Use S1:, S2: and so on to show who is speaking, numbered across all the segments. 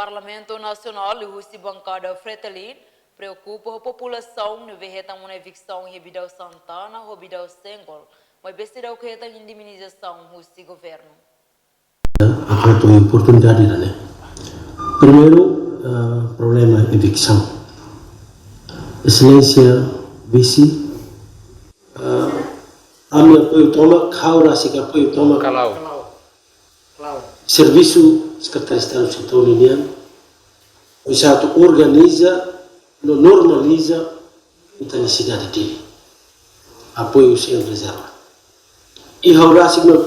S1: Parlamento Nacional, o bancada Fretilin, preocupa a população no verretam uma evicção em Rebidão Santana, Rebidão Sengol, mas besteira o que é indemnização do governo.
S2: A oportunidade, né? Primeiro, problema evicção. Excelência vice, a minha apoio toma, Kaura se apoio toma, Serviço Secretário de Estado do Setor União, o Estado organiza, normaliza a necessidade dele. Apoio sem reserva. E Kaura se a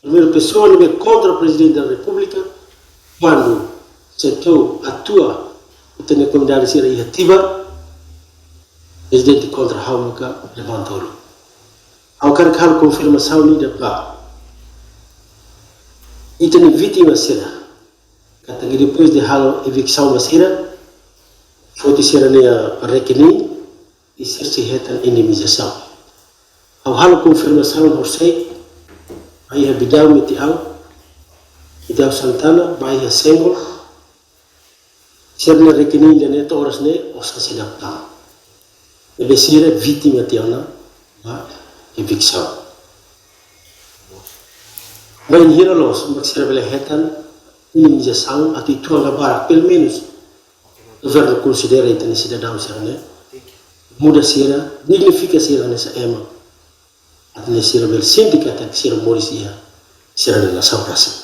S2: primeira pessoa que contra o Presidente da República, quando o setor atua, tem a comunidade ser ativa, o Presidente contra a Haumuka levantou-lo. Ao carregar a confirmação unida para e tem vítima será que depois de a evicção será foi de ser a requerir e ser sujeita a indemnização. Ao a confirmação você aí a Bidão Metial, Bidão Santana, vai a Sengol, ser na requerir de neto horas ne os que se adaptam. Ele será vítima de uma evicção. Mas em geral, mas será bela retan indemnização até tu agora, pelo menos o governo considera a necessidade de ser muda será, dignifica será nessa ema. Até será bela sindicato que será morisia será na nação raça.